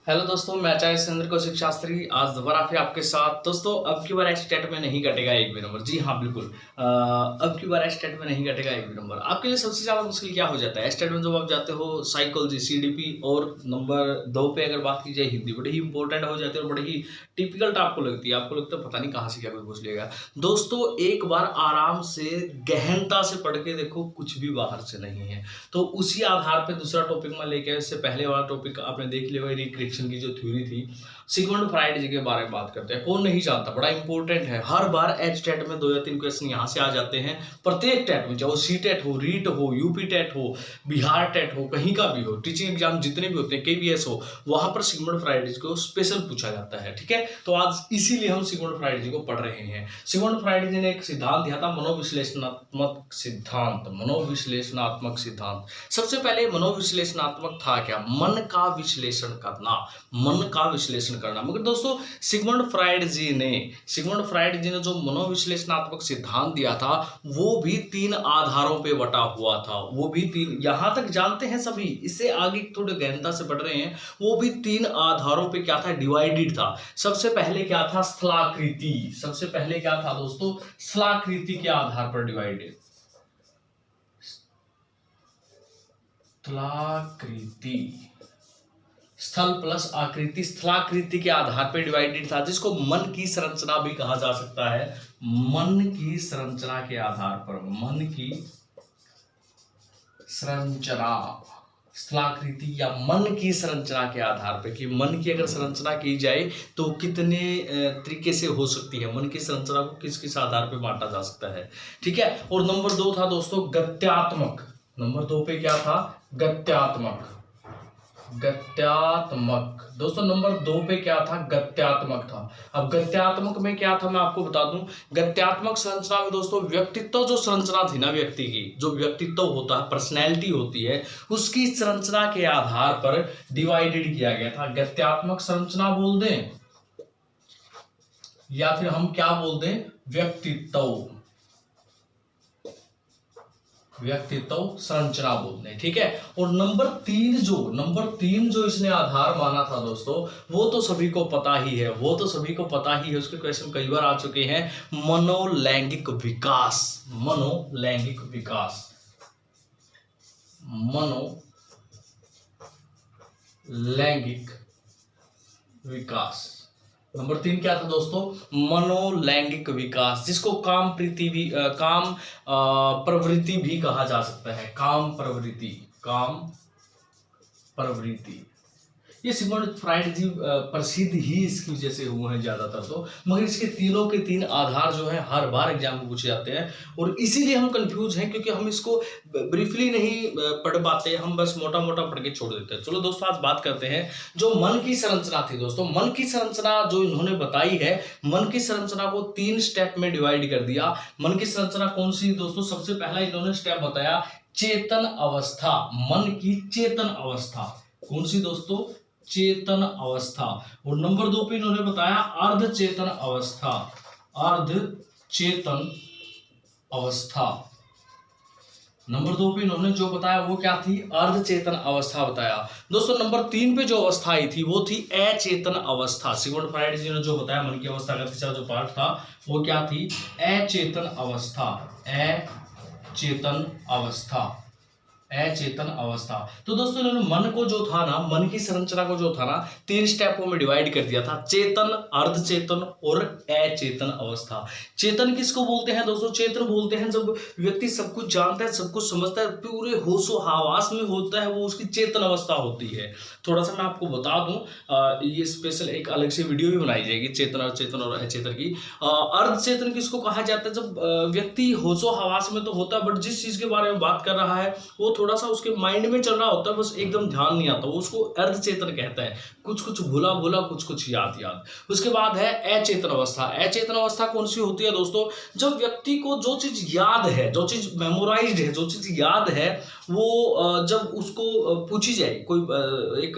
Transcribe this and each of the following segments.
Hello दोस्तों, मैं आचार्य सुरेंद्र कौशिक शास्त्री आज दोबारा फिर आपके साथ। दोस्तों अब की बार स्टेट में नहीं कटेगा एक भी नंबर। जी हाँ, बिल्कुल। अब की बार स्टेट में नहीं कटेगा एक भी नंबर। आपके लिए सबसे ज़्यादा मुश्किल क्या हो जाता है स्टेट में? जब आप जाते हो साइकोलॉजी सीडीपी और नंबर 2 पे अगर बात की जाए हिंदी, बड़ी ही इंपॉर्टेंट हो जाती है और बड़ी ही टिपिकल आपको लगती है। आपको लगता है पता नहीं कहाँ से क्या कोई पूछ लेगा। दोस्तों एक बार आराम से गहनता से पढ़ के देखो, कुछ भी बाहर से नहीं है। तो उसी आधार पर दूसरा टॉपिक मैं लेके आया। इससे पहले वाला टॉपिक आपने देख लिया, रिक्रिएशन की जो थ्योरी थी, सिगमंड फ्राइड जी के बारे में बात करते हैं। कौन नहीं जानता, बड़ा इंपॉर्टेंट है। हर बार एच टेट में 2 या 3 क्वेश्चन यहाँ से आ जाते हैं। प्रत्येक टेट में, चाहे वो सी टेट हो, रीट हो, यूपी टेट हो, बिहार टेट हो, कहीं का भी हो, टीचिंग एग्जाम जितने भी होते हैं, केवीएस हो, वहां पर सिगमंड फ्राइड जी को स्पेशल पूछा जाता है। ठीक है, तो आज इसीलिए हम सिगमंड फ्राइड जी को पढ़ रहे हैं। सिगमंड फ्राइड जी ने एक सिद्धांत दिया था, मनोविश्लेषणात्मक सिद्धांत। मनोविश्लेषणात्मक सिद्धांत सबसे पहले मनोविश्लेषणात्मक था क्या? मन का विश्लेषण करना, मन का विश्लेषण करना। मगर दोस्तों सिगमंड फ्राइड जी ने जो मनोविश्लेषणात्मक सिद्धांत दिया था, वो भी 3 आधारों पे बटा हुआ था। वो भी 3, यहां तक जानते हैं सभी, इससे आगे थोड़े गहनता से पढ़ रहे हैं। वो भी 3 आधारों पे क्या था? डिवाइडेड था। सबसे पहले क्या था? स्थलाकृति। सबसे पहले क्या था दोस्तों? स्थलाकृति के आधार पर डिवाइडेड। स्थलाकृति, स्थल प्लस आकृति, स्थलाकृति के आधार पर डिवाइडेड था, जिसको मन की संरचना भी कहा जा सकता है। मन की संरचना के आधार पर, मन की संरचना, स्थलाकृति या मन की संरचना के आधार पर, कि मन की अगर संरचना की जाए तो कितने तरीके से हो सकती है, मन की संरचना को किस किस आधार पर बांटा जा सकता है। ठीक है, और नंबर 2 था दोस्तों गत्यात्मक। नंबर 2 पे क्या था? गत्यात्मक। गत्यात्मक दोस्तों नंबर 2 पे क्या था? गत्यात्मक था। अब गत्यात्मक में क्या था मैं आपको बता दूं। गत्यात्मक संरचना में दोस्तों व्यक्तित्व जो संरचना थी ना, व्यक्ति की जो व्यक्तित्व होता है, पर्सनैलिटी होती है, उसकी संरचना के आधार पर डिवाइडेड किया गया था। गत्यात्मक संरचना बोल दें या फिर हम क्या बोल दें? व्यक्तित्व संरचना बोलते हैं। ठीक है, और नंबर 3 जो इसने आधार माना था दोस्तों, वो तो सभी को पता ही है, उसके क्वेश्चन कई बार आ चुके हैं। मनोलैंगिक विकास, मनोलैंगिक विकास, मनोलैंगिक विकास। नंबर 3 क्या था दोस्तों? मनोलैंगिक विकास, जिसको काम प्रवृत्ति भी कहा जा सकता है। काम प्रवृत्ति। ये सिगमंड फ्राइड जी प्रसिद्ध ही इसकी वजह से हुए हैं ज्यादातर तो, मगर इसके तीनों के 3 आधार जो है हर बार एग्जाम में पूछे जाते हैं, और इसीलिए हम कंफ्यूज हैं, क्योंकि हम इसको ब्रीफली नहीं पढ़ पाते, हम बस मोटा मोटा पढ़ के छोड़ देते हैं। चलो दोस्तों आज बात करते हैं जो मन की संरचना थी। दोस्तों मन की संरचना जो इन्होंने बताई है, मन की संरचना को 3 स्टेप में डिवाइड कर दिया। मन की संरचना कौन सी दोस्तों? सबसे पहला इन्होंने स्टेप बताया चेतन अवस्था। मन की चेतन अवस्था कौन सी दोस्तों? चेतन अवस्था। और नंबर 2 पे इन्होंने बताया अर्ध चेतन अवस्था। नंबर 2 पे इन्होंने जो बताया वो क्या थी? अर्ध चेतन अवस्था बताया। दोस्तों नंबर 3 पे जो अवस्था आई थी वो थी अचेतन अवस्था। सिगमंड फ्राइड जी ने जो बताया मन की अवस्था का तीसरा जो पार्ट था वो क्या थी? अचेतन अवस्था। तो दोस्तों इन्होंने मन को जो था ना, मन की संरचना को जो था ना, 3 स्टेपों में डिवाइड कर दिया था। चेतन, अर्धचेतन और अचेतन अवस्था। चेतन किसको बोलते हैं दोस्तों? चेतन बोलते हैं जब व्यक्ति सब कुछ जानता है, सब कुछ समझता है, पूरे होशो हवास में होता है, वो उसकी चेतन अवस्था होती है। थोड़ा सा मैं आपको बता दूं, ये स्पेशल एक अलग से वीडियो भी बनाई जाएगी चेतन और अचेतन की। अर्धचेतन किसको कहा जाता है? जब व्यक्ति होशो हवास में तो होता है, बट जिस चीज के बारे में बात कर रहा है वो थोड़ा सा उसके माइंड में चल रहा होता है, बस एकदम ध्यान नहीं आता, वो उसको अर्धचेतन कहता है। कुछ भूला कुछ याद। उसके बाद है अचेतन अवस्था। अचेतन अवस्था कौन सी होती है दोस्तों? जब व्यक्ति को जो चीज याद है, जो चीज मेमोराइज्ड है, जो चीज याद है, वो जब उसको पूछी जाए, कोई एक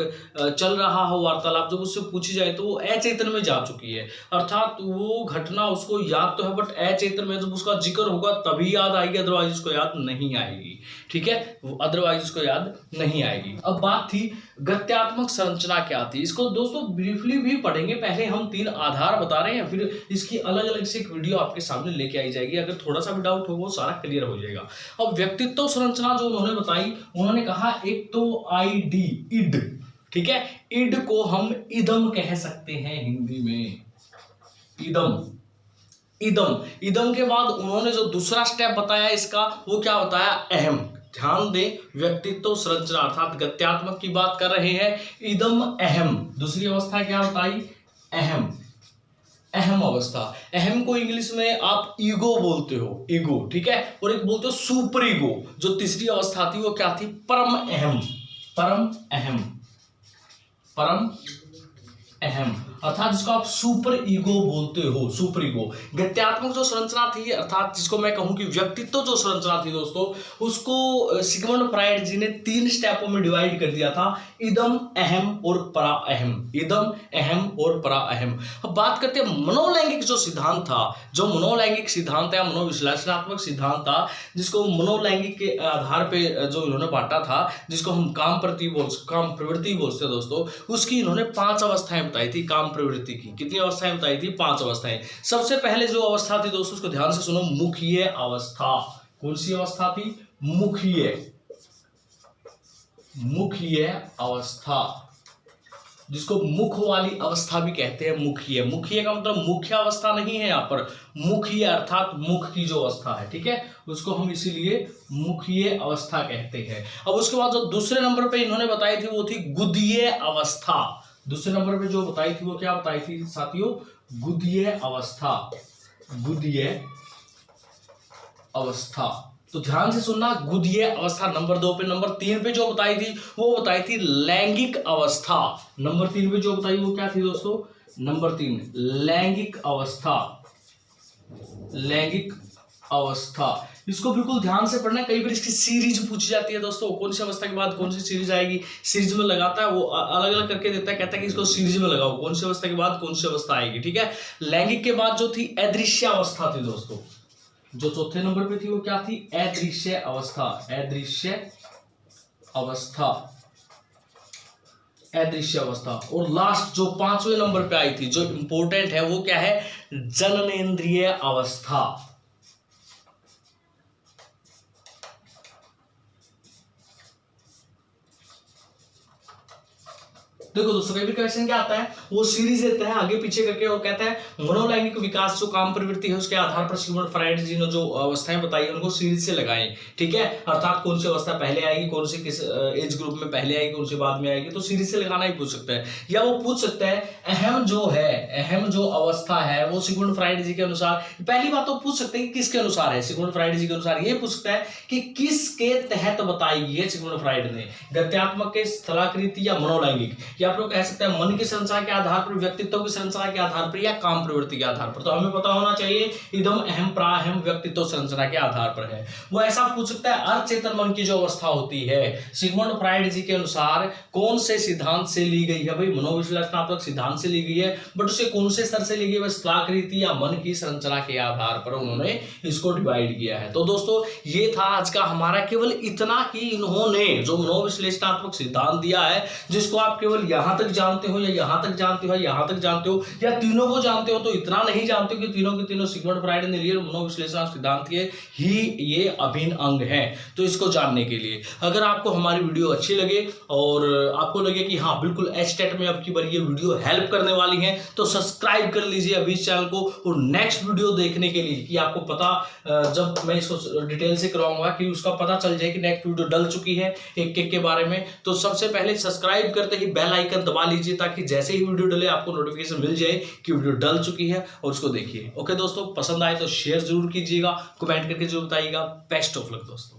चल रहा हो वार्तालाप, जब उससे पूछी जाए तो वो अचेतन में जा चुकी है। अर्थात वो घटना उसको याद तो है, बट अचेतन में जब उसका जिक्र होगा तभी याद आएगी, अदरवाइज उसको याद नहीं आएगी। ठीक है, अदरवाइज उसको याद नहीं आएगी। अब बात थी गद्यात्मक संरचना क्या थी, इसको दोस्तों ब्रीफली भी पढ़ेंगे। पहले हम 3 आधार बता रहे हैं, फिर इसकी अलग अलग से एक वीडियो आपके सामने लेके आई जाएगी। अगर थोड़ा सा भी डाउट हो वो सारा क्लियर हो जाएगा। अब व्यक्तित्व संरचना जो उन्होंने बताई, उन्होंने कहा एक तो आईडी, इड, ठीक है, इड को हम इदम कह सकते हैं हिंदी में, इदम। इदम के बाद उन्होंने जो दूसरा स्टेप बताया इसका, वो क्या बताया, अहम। ध्यान दें, व्यक्तित्व संरचना अर्थात गद्यात्मक की बात कर रहे हैं, इदम अहम। दूसरी अवस्था क्या बताई, अहम, अहम अवस्था। अहम को इंग्लिश में आप ईगो बोलते हो, ईगो, ठीक है, और एक बोलते हो सुपर ईगो। जो तीसरी अवस्था थी वो क्या थी, परम अहम, परम अहम, परम अहम, अर्थात जिसको आप सुपर ईगो बोलते हो, सुपर ईगो। गद्यात्मक जो संरचना थी, अर्थात जिसको मैं कहूं कि व्यक्तित्व जो संरचना थी दोस्तों, उसको सिगमंड फ्राइड जी ने 3 स्टेपों में डिवाइड कर दिया था, इदम, अहम और परा अहम, इदम, अहम और परा अहम। अब बात करते हैं मनोलैंगिक जो सिद्धांत था, जो मनोलैंगिक सिद्धांत है, मनोविश्लेषणात्मक सिद्धांत था, जिसको मनोलैंगिक के आधार पे जो इन्होंने बांटा था, जिसको हम काम प्रवृत्ति बोलते हैं दोस्तों, उसकी इन्होंने 5 अवस्थाएं बताई थी। काम प्रवृत्ति की कितनी अवस्थाएं बताई थी, 5 अवस्थाएं। सबसे पहले जो अवस्था थी दोस्तों, उसको ध्यान से सुनो, मुखीय अवस्था। कौन सी अवस्था थी, मुखीय अवस्था, जिसको मुख वाली अवस्था भी कहते हैं, मुखीय। मुखीय का मतलब मुख्य अवस्था नहीं है यहाँ पर, मुखीय अर्थात मुख की जो अवस्था है, ठीक है, उसको हम इसीलिए मुखीय अवस्था कहते हैं। अब उसके बाद जो दूसरे नंबर पे इन्होंने बताई थी वो थी गुदीय अवस्था। दूसरे नंबर पे जो बताई थी वो क्या बताई थी साथियों, गुदीय अवस्था, गुदीय अवस्था। तो ध्यान से सुनना, गुदीय अवस्था नंबर 2 पे। नंबर 3 पे जो बताई थी वो बताई थी लैंगिक अवस्था। नंबर 3 पे जो बताई वो क्या थी दोस्तों, नंबर 3 लैंगिक अवस्था, लैंगिक अवस्था। इसको बिल्कुल ध्यान से पढ़ना, कई बार इसकी सीरीज पूछी जाती है दोस्तों, कौन सी अवस्था के बाद कौन सी सीरीज आएगी, सीरीज में लगाता है वो अलग अलग करके देता है, कहता है कि इसको सीरीज में लगाओ, कौन सी अवस्था के बाद कौन सी अवस्था आएगी, ठीक है। लैंगिक के बाद जो थी अदृश्य अवस्था थी दोस्तों, जो चौथे नंबर पे थी वो क्या थी, अदृश्य अवस्था, अदृश्य अवस्था, अदृश्य अवस्था। और लास्ट जो 5वें नंबर पे आई थी, जो इंपॉर्टेंट है, वो क्या है, जननेंद्रिय अवस्था। देखो दोस्तों, कई भी क्वेश्चन क्या आता है, वो सीरीज देता है आगे पीछे करके और कहता है मनोलैंगिक विकास जो काम प्रवृत्ति है उसके आधार पर सिगमंड फ्राइड जी ने जो अवस्थाएं बताई उनको सीरीज से लगाएं, ठीक है। अर्थात कौन सी अवस्था पहले आएगी, कौन सी किस एज ग्रुप में पहले आएगी, कौन सी बाद में आएगी, तो सीरीज से लगाना ही पूछ सकता है। या वो पूछ सकता है अहम जो है, अहम जो अवस्था है वो सिगमंड फ्राइड जी के अनुसार, पहली बात तो पूछ सकते हैं कि किसके अनुसार है, सिगमंड फ्राइड जी के अनुसार। ये पूछ सकता है कि किसके तहत बताई गई है सिगमंड फ्राइड ने, गद्यात्मक के, स्थलाकृति या मनोलैंगिक, या आप लोग कह सकते हैं मन की संरचना के आधार पर, व्यक्तित्व की संरचना के आधार पर, या काम प्रवृत्ति के आधार पर। तो हमें पता होना चाहिए इदम, अहम, प्राअहम व्यक्तित्व संरचना के आधार पर है। वो ऐसा पूछ सकता है अचेतन मन की जो अवस्था होती है सिगमंड फ्राइड जी के अनुसार कौन से सिद्धांत से ली गई है, भाई मनोविश्लेषणात्मक सिद्धांत से ली गई है, बट उसे कौन से स्तर से ली गई है, स्थलाकृति या मन की संरचना के आधार पर उन्होंने इसको डिवाइड किया है। तो दोस्तों ये था आज का हमारा, केवल इतना कि इन्होंने जो मनोविश्लेषणात्मक सिद्धांत दिया है, जिसको आप केवल यहां तक जानते हो या यहां तक जानते हो, यहां तक जानते हो, या तीनों को जानते हो, तो इतना नहीं जानते हो कि तीनों के तीनों सिगमंड फ्राइड ने लिए मनोविश्लेषणात्मक सिद्धांत के ही ये अभिन्न अंग हैं। तो इसको जानने के लिए अगर आपको हमारी वीडियो अच्छी लगे और आपको लगे कि हाँ बिल्कुल एचटेट में अब की बार ये वीडियो हेल्प करने वाली है, तो सब्सक्राइब कर लीजिए अभी इस चैनल को। और नेक्स्ट वीडियो देखने के लिए कि आपको पता, जब मैं इसको डिटेल से करवाऊंगा कि उसका पता चल जाए कि नेक्स्ट वीडियो डल चुकी है एक एक के बारे में, तो सबसे पहले सब्सक्राइब करते ही बेल आइकन दबा लीजिए, ताकि जैसे ही वीडियो डले आपको नोटिफिकेशन मिल जाए कि वीडियो डल चुकी है और उसको देखिए। ओके दोस्तों, पसंद आए तो शेयर जरूर कीजिएगा, कमेंट करके जरूर बताइएगा। बेस्ट ऑफ लक दोस्तों।